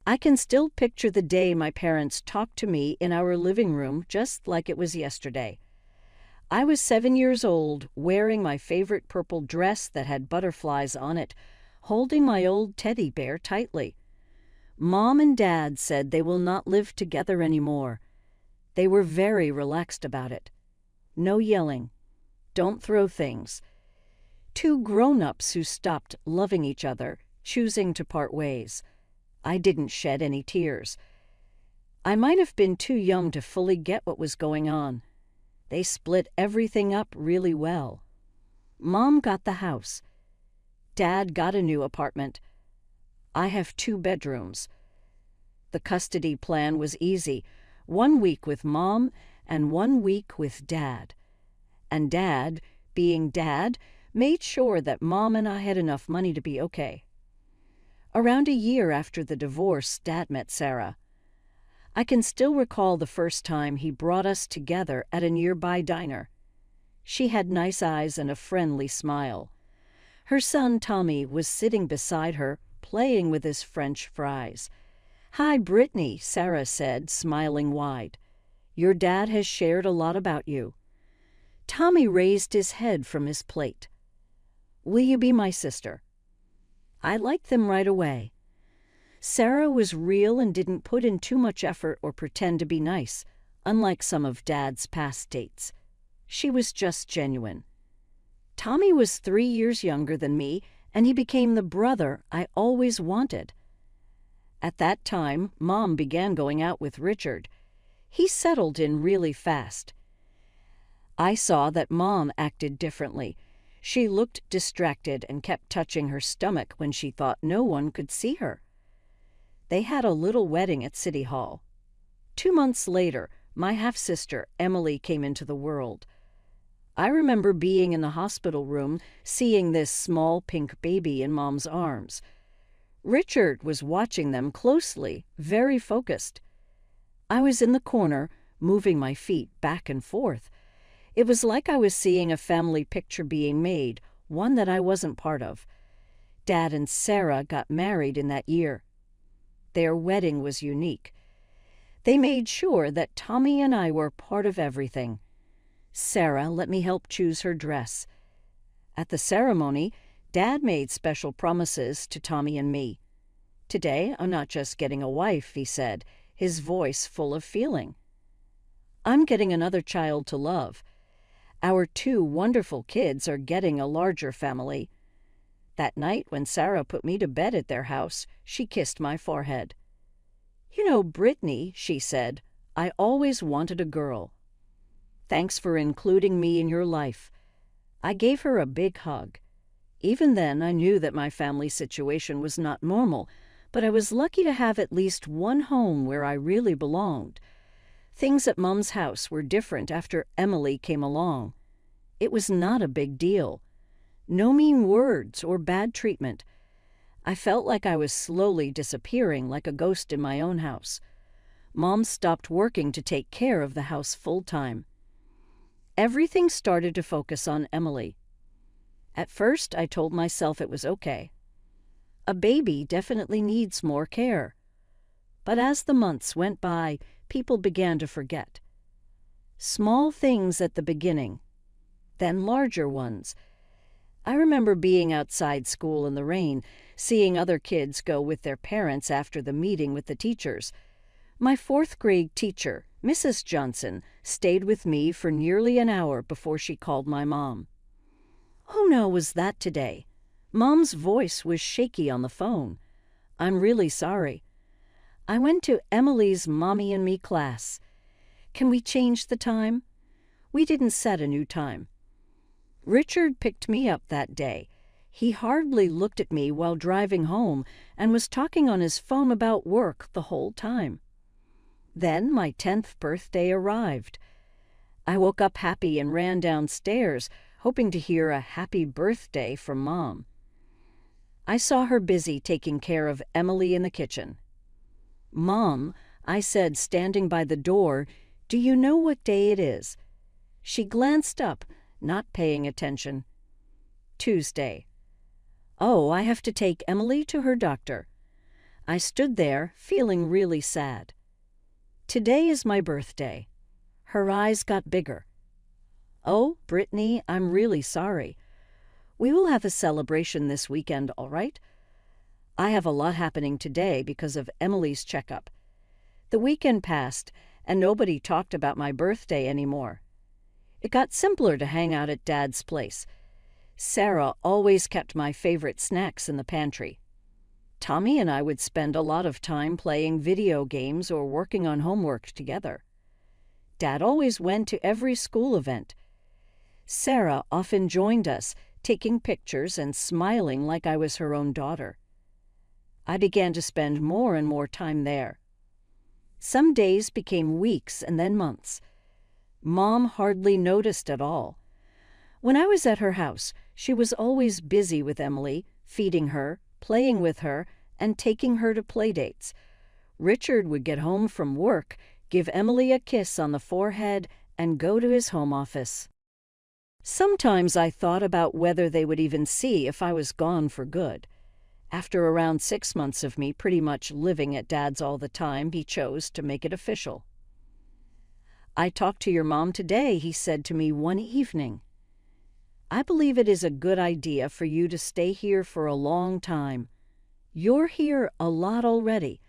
I can still picture the day my parents talked to me in our living room just like it was yesterday. I was 7 years old, wearing my favorite purple dress that had butterflies on it, holding my old teddy bear tightly. Mom and Dad said they will not live together anymore. They were very relaxed about it. No yelling. Don't throw things. Two grown-ups who stopped loving each other, choosing to part ways. I didn't shed any tears. I might have been too young to fully get what was going on. They split everything up really well. Mom got the house. Dad got a new apartment. I have 2 bedrooms. The custody plan was easy. 1 week with Mom and 1 week with Dad. And Dad, being Dad, made sure that Mom and I had enough money to be okay. Around a year after the divorce, Dad met Sarah. I can still recall the first time he brought us together at a nearby diner. She had nice eyes and a friendly smile. Her son, Tommy, was sitting beside her, playing with his French fries. "Hi, Brittany," Sarah said, smiling wide. "Your dad has shared a lot about you." Tommy raised his head from his plate. "Will you be my sister?" I liked them right away. Sarah was real and didn't put in too much effort or pretend to be nice, unlike some of Dad's past dates. She was just genuine. Tommy was 3 years younger than me, and he became the brother I always wanted. At that time, Mom began going out with Richard. He settled in really fast. I saw that Mom acted differently. She looked distracted and kept touching her stomach when she thought no one could see her. They had a little wedding at City Hall. 2 months later, my half-sister, Emily, came into the world. I remember being in the hospital room, seeing this small pink baby in Mom's arms. Richard was watching them closely, very focused. I was in the corner, moving my feet back and forth. It was like I was seeing a family picture being made, one that I wasn't part of. Dad and Sarah got married in that year. Their wedding was unique. They made sure that Tommy and I were part of everything. Sarah let me help choose her dress. At the ceremony, Dad made special promises to Tommy and me. "Today, I'm not just getting a wife," he said, his voice full of feeling. "I'm getting another child to love. Our 2 wonderful kids are getting a larger family." That night, when Sarah put me to bed at their house, she kissed my forehead. "You know, Brittany," she said, "I always wanted a girl. Thanks for including me in your life." I gave her a big hug. Even then, I knew that my family situation was not normal, but I was lucky to have at least one home where I really belonged. Things at Mom's house were different after Emily came along. It was not a big deal. No mean words or bad treatment. I felt like I was slowly disappearing like a ghost in my own house. Mom stopped working to take care of the house full-time. Everything started to focus on Emily. At first, I told myself it was okay. A baby definitely needs more care. But as the months went by, people began to forget. Small things at the beginning, then larger ones. I remember being outside school in the rain, seeing other kids go with their parents after the meeting with the teachers. My 4th grade teacher, Mrs. Johnson, stayed with me for nearly an hour before she called my mom. "Oh no, was that today?" Mom's voice was shaky on the phone. "I'm really sorry. I went to Emily's Mommy and Me class. Can we change the time?" We didn't set a new time. Richard picked me up that day. He hardly looked at me while driving home and was talking on his phone about work the whole time. Then my 10th birthday arrived. I woke up happy and ran downstairs, hoping to hear a happy birthday from Mom. I saw her busy taking care of Emily in the kitchen. "Mom," I said, standing by the door, "do you know what day it is?" She glanced up, not paying attention. "Tuesday." "Oh, I have to take Emily to her doctor." I stood there, feeling really sad. Today is my birthday. Her eyes got bigger. Oh, Brittany, I'm really sorry. We will have a celebration this weekend, all right? I have a lot happening today because of Emily's checkup. The weekend passed, and nobody talked about my birthday anymore. It got simpler to hang out at Dad's place. Sarah always kept my favorite snacks in the pantry. Tommy and I would spend a lot of time playing video games or working on homework together. Dad always went to every school event. Sarah often joined us, taking pictures and smiling like I was her own daughter. I began to spend more and more time there. Some days became weeks and then months. Mom hardly noticed at all. When I was at her house, she was always busy with Emily, feeding her, playing with her, and taking her to playdates. Richard would get home from work, give Emily a kiss on the forehead, and go to his home office. Sometimes I thought about whether they would even see if I was gone for good. After around 6 months of me pretty much living at Dad's all the time, he chose to make it official. "I talked to your mom today," he said to me one evening. "I believe it is a good idea for you to stay here for a long time. You're here a lot already.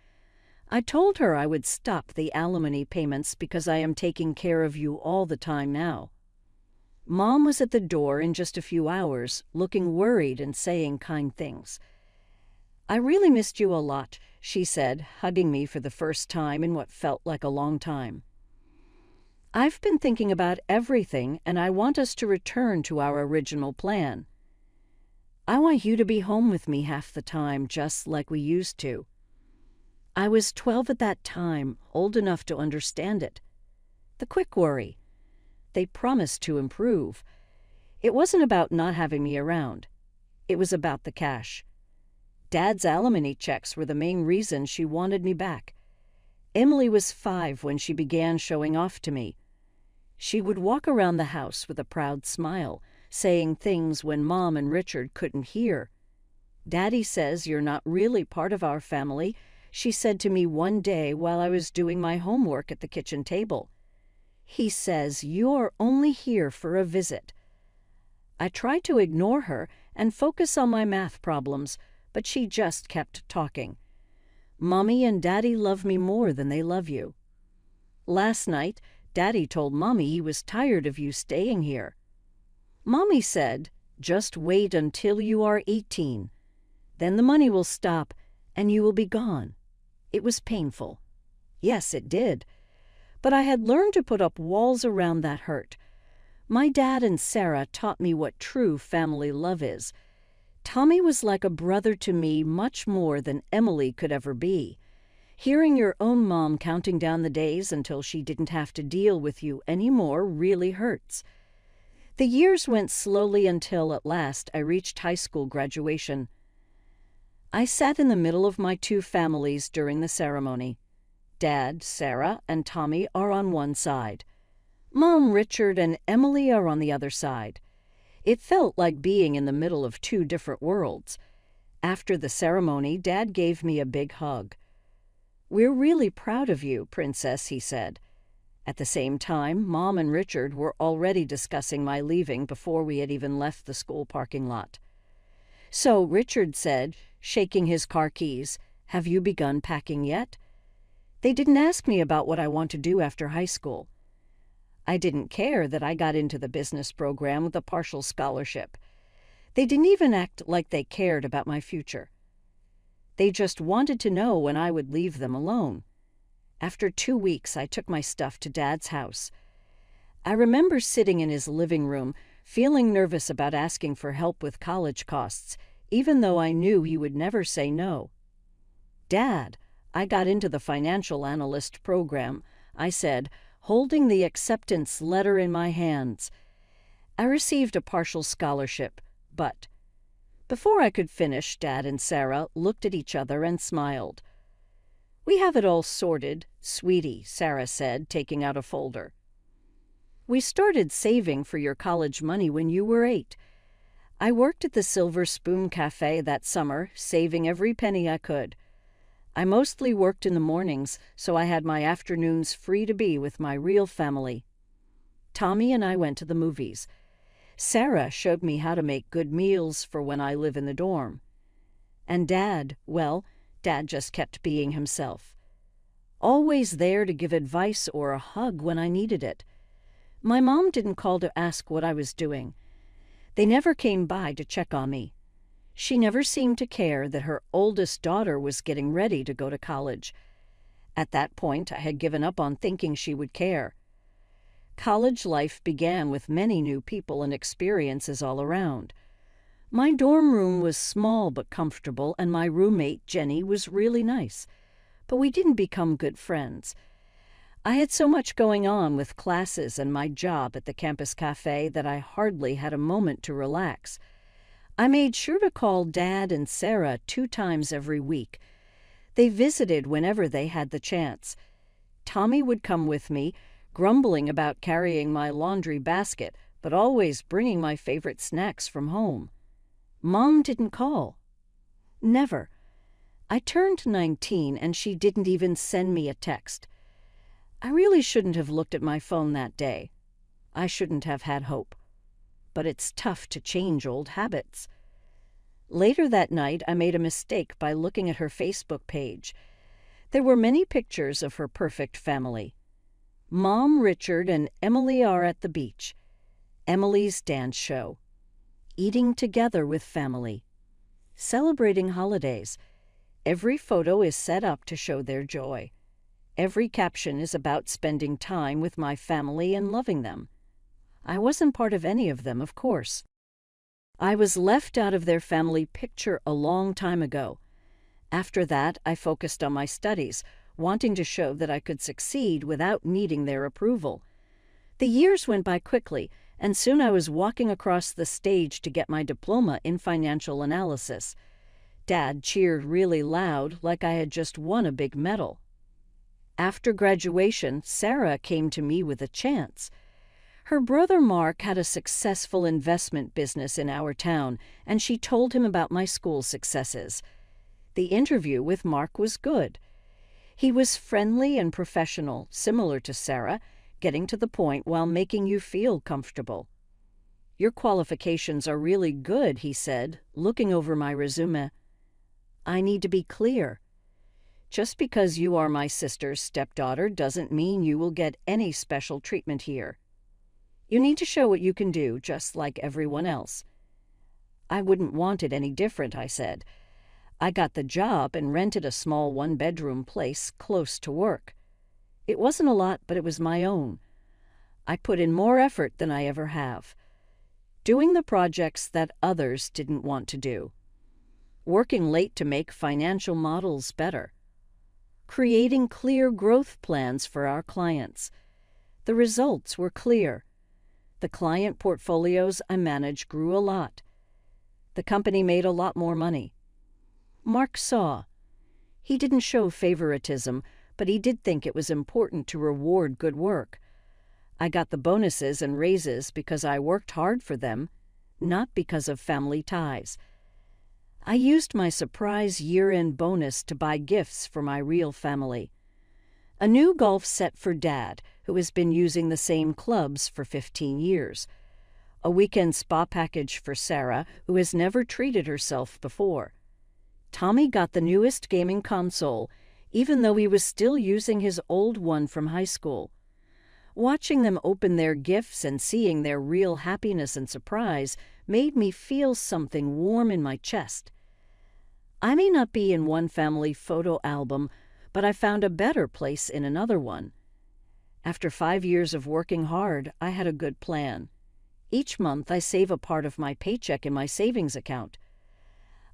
I told her I would stop the alimony payments because I am taking care of you all the time now." Mom was at the door in just a few hours, looking worried and saying kind things. "I really missed you a lot," she said, hugging me for the first time in what felt like a long time. "I've been thinking about everything, and I want us to return to our original plan. I want you to be home with me half the time, just like we used to. I was 12 at that time, old enough to understand it. The quick worry. They promised to improve. It wasn't about not having me around. It was about the cash. Dad's alimony checks were the main reason she wanted me back. Emily was 5 when she began showing off to me. She would walk around the house with a proud smile, saying things when Mom and Richard couldn't hear. "Daddy says you're not really part of our family," she said to me one day while I was doing my homework at the kitchen table. "He says you're only here for a visit." I tried to ignore her and focus on my math problems, but she just kept talking. "Mommy and Daddy love me more than they love you. Last night, Daddy told Mommy he was tired of you staying here. Mommy said, 'Just wait until you are 18. Then the money will stop and you will be gone.' It was painful. Yes, it did. But I had learned to put up walls around that hurt. My dad and Sarah taught me what true family love is. Tommy was like a brother to me, much more than Emily could ever be. Hearing your own mom counting down the days until she didn't have to deal with you anymore really hurts. The years went slowly until, at last, I reached high school graduation. I sat in the middle of my 2 families during the ceremony. Dad, Sarah, and Tommy are on one side. Mom, Richard, and Emily are on the other side. It felt like being in the middle of 2 different worlds. After the ceremony, Dad gave me a big hug. "We're really proud of you, Princess," he said. At the same time, Mom and Richard were already discussing my leaving before we had even left the school parking lot. "So," Richard said, shaking his car keys, "have you begun packing yet?" They didn't ask me about what I want to do after high school. I didn't care that I got into the business program with a partial scholarship. They didn't even act like they cared about my future. They just wanted to know when I would leave them alone. After 2 weeks, I took my stuff to Dad's house. I remember sitting in his living room, feeling nervous about asking for help with college costs, even though I knew he would never say no. "Dad, I got into the financial analyst program," I said, holding the acceptance letter in my hands. I received a partial scholarship, but... Before I could finish, Dad and Sarah looked at each other and smiled. "We have it all sorted, sweetie," Sarah said, taking out a folder. "We started saving for your college money when you were 8. I worked at the Silver Spoon Cafe that summer, saving every penny I could. I mostly worked in the mornings, so I had my afternoons free to be with my real family. Tommy and I went to the movies. Sarah showed me how to make good meals for when I live in the dorm. And Dad, well, Dad just kept being himself. Always there to give advice or a hug when I needed it. My mom didn't call to ask what I was doing. They never came by to check on me. She never seemed to care that her oldest daughter was getting ready to go to college. At that point, I had given up on thinking she would care. College life began with many new people and experiences all around. My dorm room was small but comfortable, and my roommate, Jenny, was really nice. But we didn't become good friends. I had so much going on with classes and my job at the campus cafe that I hardly had a moment to relax. I made sure to call Dad and Sarah 2 times every week. They visited whenever they had the chance. Tommy would come with me, grumbling about carrying my laundry basket, but always bringing my favorite snacks from home. Mom didn't call. Never. I turned 19 and she didn't even send me a text. I really shouldn't have looked at my phone that day. I shouldn't have had hope. But it's tough to change old habits. Later that night, I made a mistake by looking at her Facebook page. There were many pictures of her perfect family. Mom, Richard, and Emily are at the beach. Emily's dance show. Eating together with family. Celebrating holidays. Every photo is set up to show their joy. Every caption is about spending time with my family and loving them. I wasn't part of any of them, of course. I was left out of their family picture a long time ago. After that, I focused on my studies, wanting to show that I could succeed without needing their approval. The years went by quickly, and soon I was walking across the stage to get my diploma in financial analysis. Dad cheered really loud, like I had just won a big medal. After graduation, Sarah came to me with a chance. Her brother Mark had a successful investment business in our town, and she told him about my school successes. The interview with Mark was good. He was friendly and professional, similar to Sarah, getting to the point while making you feel comfortable. "Your qualifications are really good," he said, looking over my resume. "I need to be clear. Just because you are my sister's stepdaughter doesn't mean you will get any special treatment here. You need to show what you can do, just like everyone else." "I wouldn't want it any different," I said. I got the job and rented a small 1-bedroom place close to work. It wasn't a lot, but it was my own. I put in more effort than I ever have. Doing the projects that others didn't want to do. Working late to make financial models better. Creating clear growth plans for our clients. The results were clear. The client portfolios I managed grew a lot. The company made a lot more money. Mark saw. He didn't show favoritism, but he did think it was important to reward good work. I got the bonuses and raises because I worked hard for them, not because of family ties. I used my surprise year-end bonus to buy gifts for my real family. A new golf set for Dad, who has been using the same clubs for 15 years. A weekend spa package for Sarah, who has never treated herself before. Tommy got the newest gaming console, even though he was still using his old one from high school. Watching them open their gifts and seeing their real happiness and surprise made me feel something warm in my chest. I may not be in one family photo album, but I found a better place in another one. After 5 years of working hard, I had a good plan. Each month I save a part of my paycheck in my savings account.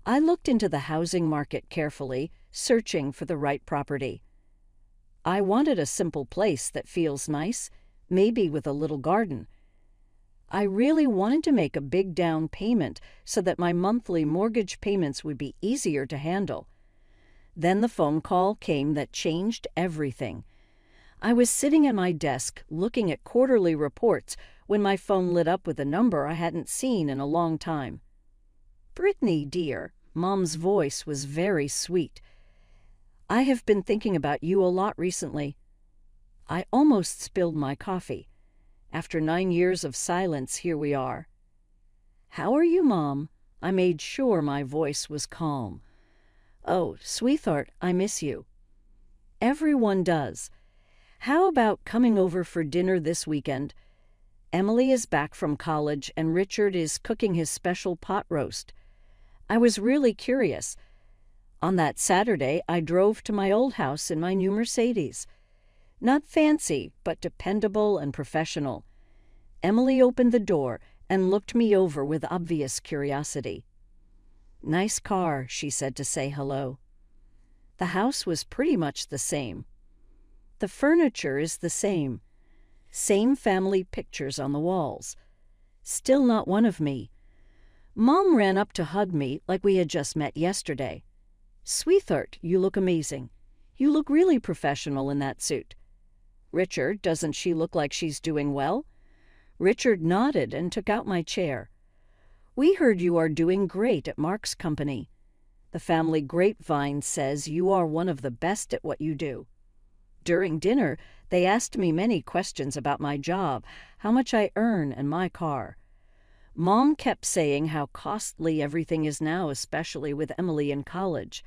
I looked into the housing market carefully, searching for the right property. I wanted a simple place that feels nice, maybe with a little garden. I really wanted to make a big down payment so that my monthly mortgage payments would be easier to handle. Then the phone call came that changed everything. I was sitting at my desk looking at quarterly reports when my phone lit up with a number I hadn't seen in a long time. "Brittany, dear," Mom's voice was very sweet. I have been thinking about you a lot recently. I almost spilled my coffee. After 9 years of silence, here we are. How are you, Mom? I made sure my voice was calm. Oh, sweetheart, I miss you. Everyone does. How about coming over for dinner this weekend? Emily is back from college and Richard is cooking his special pot roast. I was really curious. On that Saturday, I drove to my old house in my new Mercedes. Not fancy, but dependable and professional. Emily opened the door and looked me over with obvious curiosity. Nice car, she said to say hello. The house was pretty much the same. The furniture is the same. Same family pictures on the walls. Still not one of me. Mom ran up to hug me like we had just met yesterday. Sweetheart, you look amazing. You look really professional in that suit. Richard, doesn't she look like she's doing well? Richard nodded and took out my chair. We heard you are doing great at Mark's company. The family grapevine says you are one of the best at what you do. During dinner, they asked me many questions about my job, how much I earn, and my car. Mom kept saying how costly everything is now, especially with Emily in college.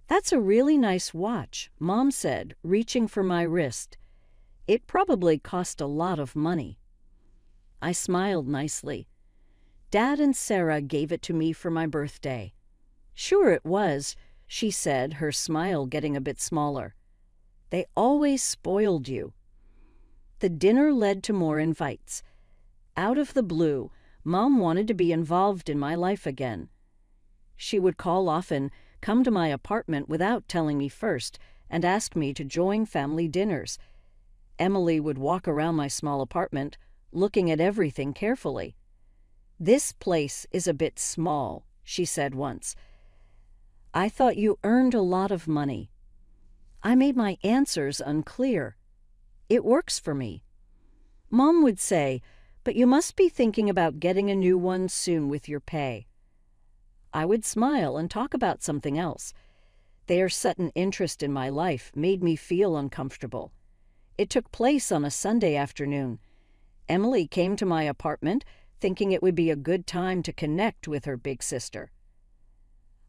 That's a really nice watch, Mom said, reaching for my wrist. It probably cost a lot of money. I smiled nicely. Dad and Sarah gave it to me for my birthday. Sure it was, she said, her smile getting a bit smaller. They always spoiled you. The dinner led to more invites. Out of the blue, Mom wanted to be involved in my life again. She would call often, come to my apartment without telling me first, and ask me to join family dinners. Emily would walk around my small apartment, looking at everything carefully. This place is a bit small, she said once. I thought you earned a lot of money. I made my answers unclear. It works for me. Mom would say, but you must be thinking about getting a new one soon with your pay. I would smile and talk about something else. Their sudden interest in my life made me feel uncomfortable. It took place on a Sunday afternoon. Emily came to my apartment, thinking it would be a good time to connect with her big sister.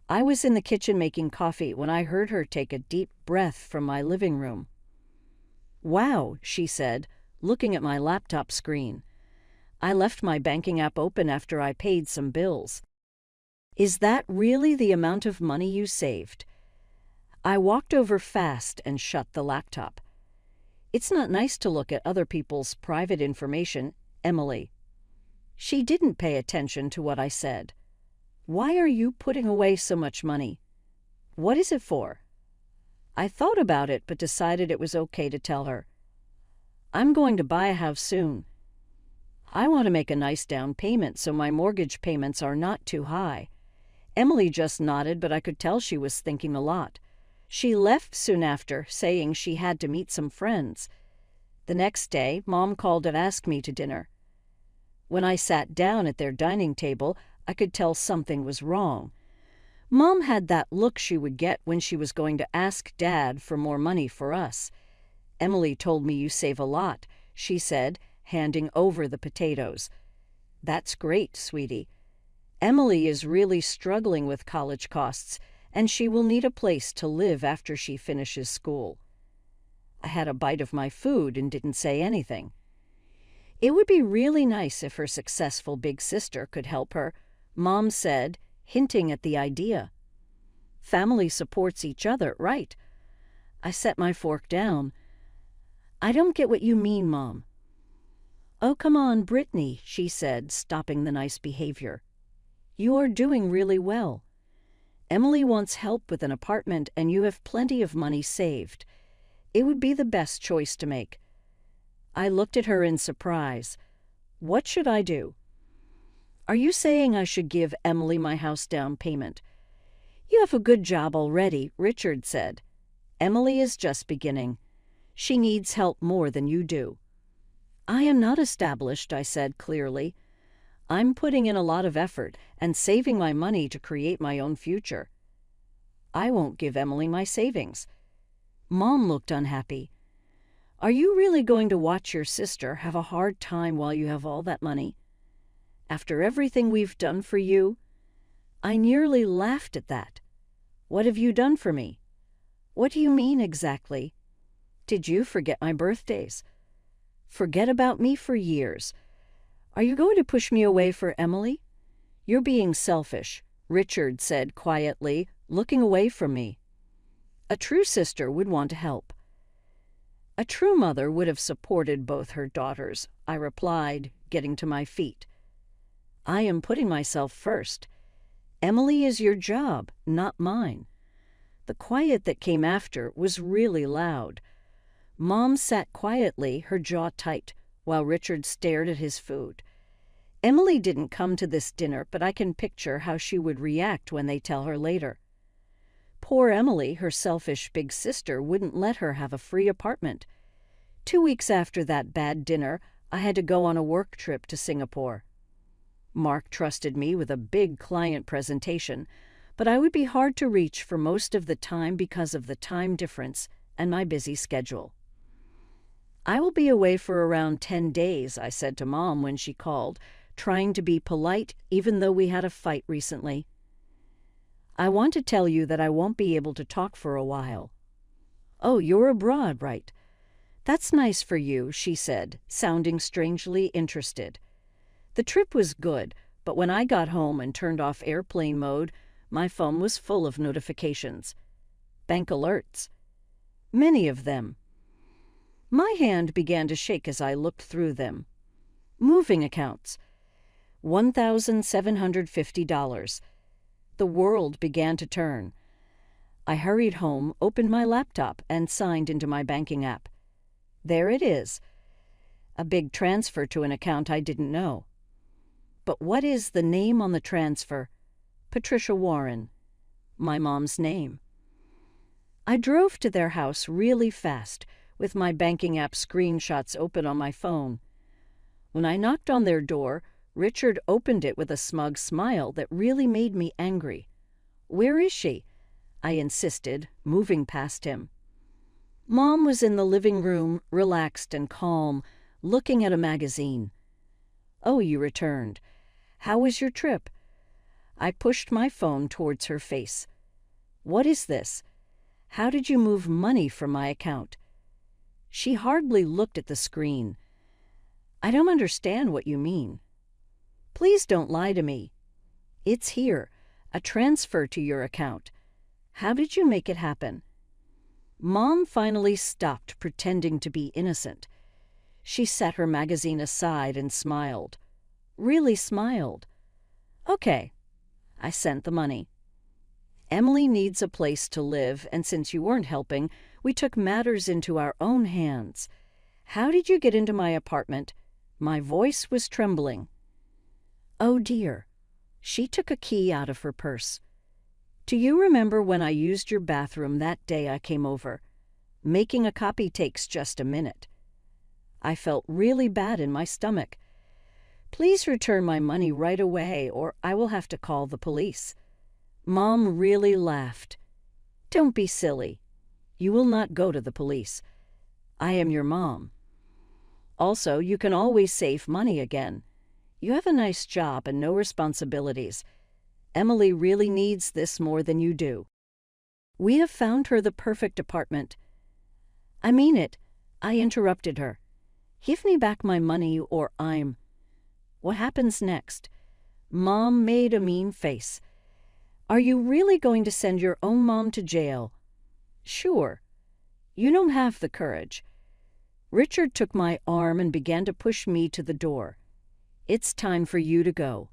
I was in the kitchen making coffee when I heard her take a deep breath from my living room. Wow, she said, looking at my laptop screen. I left my banking app open after I paid some bills. Is that really the amount of money you saved? I walked over fast and shut the laptop. It's not nice to look at other people's private information, Emily. She didn't pay attention to what I said. Why are you putting away so much money? What is it for? I thought about it but decided it was okay to tell her. I'm going to buy a house soon. I want to make a nice down payment so my mortgage payments are not too high. Emily just nodded, but I could tell she was thinking a lot. She left soon after, saying she had to meet some friends. The next day, Mom called and asked me to dinner. When I sat down at their dining table, I could tell something was wrong. Mom had that look she would get when she was going to ask Dad for more money for us. Emily told me you save a lot, she said, handing over the potatoes. That's great, sweetie. Emily is really struggling with college costs, and she will need a place to live after she finishes school. I had a bite of my food and didn't say anything. It would be really nice if her successful big sister could help her, Mom said, hinting at the idea. Family supports each other, right? I set my fork down. I don't get what you mean, Mom. Oh, come on, Brittany, she said, stopping the nice behavior. You are doing really well. Emily wants help with an apartment and you have plenty of money saved. It would be the best choice to make. I looked at her in surprise. What should I do? Are you saying I should give Emily my house down payment? You have a good job already, Richard said. Emily is just beginning. She needs help more than you do. I am not established, I said clearly. I'm putting in a lot of effort and saving my money to create my own future. I won't give Emily my savings. Mom looked unhappy. Are you really going to watch your sister have a hard time while you have all that money? After everything we've done for you? I nearly laughed at that. What have you done for me? What do you mean exactly? Did you forget my birthdays? Forget about me for years. Are you going to push me away for Emily? You're being selfish, Richard said quietly, looking away from me. A true sister would want to help. A true mother would have supported both her daughters, I replied, getting to my feet. I am putting myself first. Emily is your job, not mine. The quiet that came after was really loud. Mom sat quietly, her jaw tight, while Richard stared at his food. Emily didn't come to this dinner, but I can picture how she would react when they tell her later. Poor Emily, her selfish big sister, wouldn't let her have a free apartment. 2 weeks after that bad dinner, I had to go on a work trip to Singapore. Mark trusted me with a big client presentation, but I would be hard to reach for most of the time because of the time difference and my busy schedule. I will be away for around 10 days, I said to Mom when she called, trying to be polite even though we had a fight recently. I want to tell you that I won't be able to talk for a while. Oh, you're abroad, right? That's nice for you, she said, sounding strangely interested. The trip was good, but when I got home and turned off airplane mode, my phone was full of notifications. Bank alerts. Many of them. My hand began to shake as I looked through them. Moving accounts. $1,750. The world began to turn. I hurried home, opened my laptop, and signed into my banking app. There it is. A big transfer to an account I didn't know. But what is the name on the transfer? Patricia Warren. My mom's name. I drove to their house really fast, with my banking app screenshots open on my phone. When I knocked on their door, Richard opened it with a smug smile that really made me angry. Where is she? I insisted, moving past him. Mom was in the living room, relaxed and calm, looking at a magazine. Oh, you returned. How was your trip? I pushed my phone towards her face. What is this? How did you move money from my account? She hardly looked at the screen. I don't understand what you mean. Please don't lie to me. It's here, a transfer to your account. How did you make it happen? Mom finally stopped pretending to be innocent. She set her magazine aside and smiled. Really smiled. Okay, I sent the money. Emily needs a place to live, and since you weren't helping, we took matters into our own hands. How did you get into my apartment? My voice was trembling. Oh dear. She took a key out of her purse. Do you remember when I used your bathroom that day I came over? Making a copy takes just a minute. I felt really bad in my stomach. Please return my money right away, or I will have to call the police. Mom really laughed. Don't be silly. You will not go to the police. I am your mom. Also, you can always save money again. You have a nice job and no responsibilities. Emily really needs this more than you do. We have found her the perfect apartment. I mean it. I interrupted her. Give me back my money or I'm... What happens next? Mom made a mean face. Are you really going to send your own mom to jail? Sure. You don't have the courage. Richard took my arm and began to push me to the door. It's time for you to go.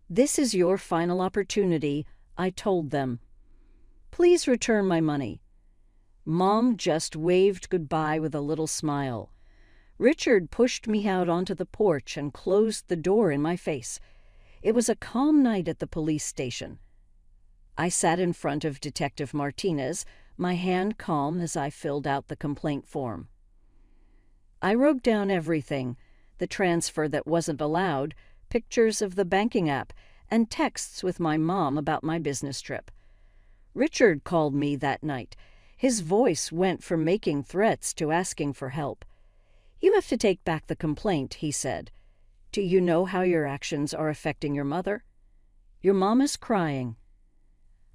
This is your final opportunity, I told them. Please return my money. Mom just waved goodbye with a little smile. Richard pushed me out onto the porch and closed the door in my face. It was a calm night at the police station. I sat in front of Detective Martinez, my hand calm as I filled out the complaint form. I wrote down everything, the transfer that wasn't allowed, pictures of the banking app, and texts with my mom about my business trip. Richard called me that night. His voice went from making threats to asking for help. "You have to take back the complaint," he said. "Do you know how your actions are affecting your mother? Your mom is crying."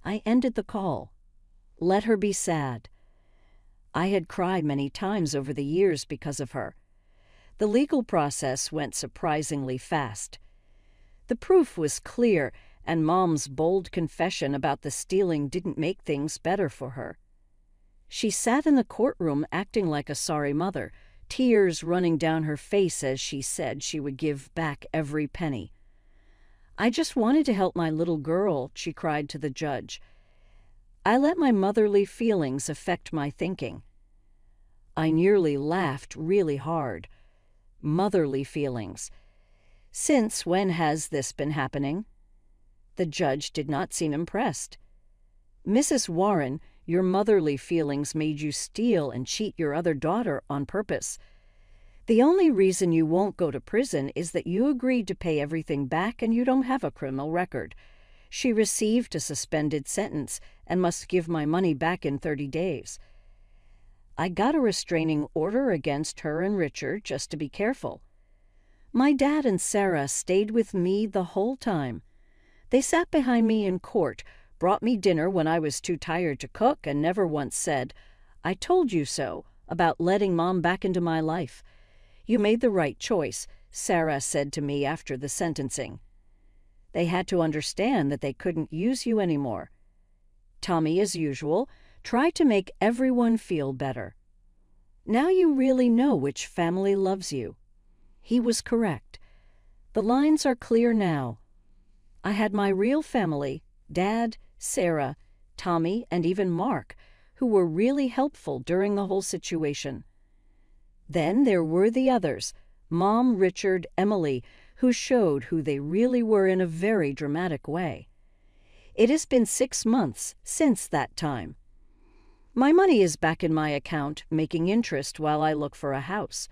I ended the call. Let her be sad. I had cried many times over the years because of her. The legal process went surprisingly fast. The proof was clear, and Mom's bold confession about the stealing didn't make things better for her. She sat in the courtroom acting like a sorry mother, tears running down her face as she said she would give back every penny. "I just wanted to help my little girl," she cried to the judge. "I let my motherly feelings affect my thinking." I nearly laughed really hard. Motherly feelings. Since when has this been happening? The judge did not seem impressed. "Mrs. Warren, your motherly feelings made you steal and cheat your other daughter on purpose. The only reason you won't go to prison is that you agreed to pay everything back and you don't have a criminal record. She received a suspended sentence and must give my money back in 30 days. I got a restraining order against her and Richard just to be careful. My dad and Sarah stayed with me the whole time. They sat behind me in court, brought me dinner when I was too tired to cook, and never once said, 'I told you so,' about letting Mom back into my life. You made the right choice," Sarah said to me after the sentencing. They had to understand that they couldn't use you anymore. Tommy, as usual, tried to make everyone feel better. "Now you really know which family loves you." He was correct. The lines are clear now. I had my real family, Dad, Sarah, Tommy, and even Mark, who were really helpful during the whole situation. Then there were the others, Mom, Richard, Emily, who showed who they really were in a very dramatic way. It has been 6 months since that time. My money is back in my account, making interest while I look for a house.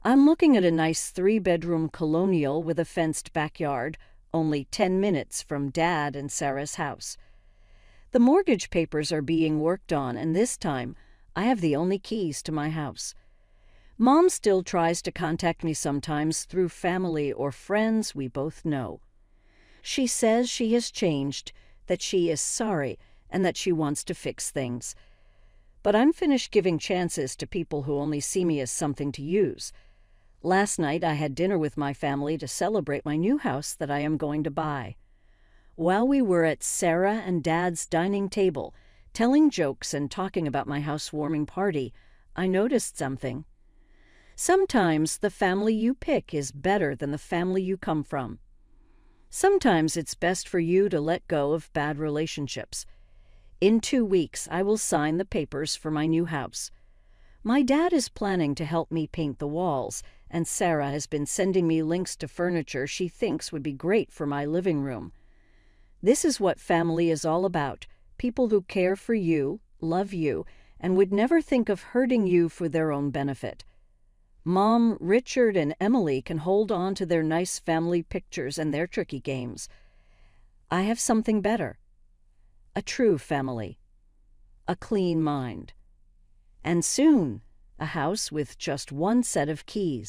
I'm looking at a nice 3-bedroom colonial with a fenced backyard, only 10 minutes from Dad and Sarah's house. The mortgage papers are being worked on, and this time I have the only keys to my house. Mom still tries to contact me sometimes through family or friends we both know. She says she has changed, that she is sorry, and that she wants to fix things. But I'm finished giving chances to people who only see me as something to use. Last night I had dinner with my family to celebrate my new house that I am going to buy. While we were at Sarah and Dad's dining table, telling jokes and talking about my housewarming party, I noticed something. Sometimes the family you pick is better than the family you come from. Sometimes it's best for you to let go of bad relationships. In 2 weeks, I will sign the papers for my new house. My dad is planning to help me paint the walls, and Sarah has been sending me links to furniture she thinks would be great for my living room. This is what family is all about, people who care for you, love you, and would never think of hurting you for their own benefit. Mom, Richard, and Emily can hold on to their nice family pictures and their tricky games. I have something better. A true family. A clean mind. And soon, a house with just one set of keys.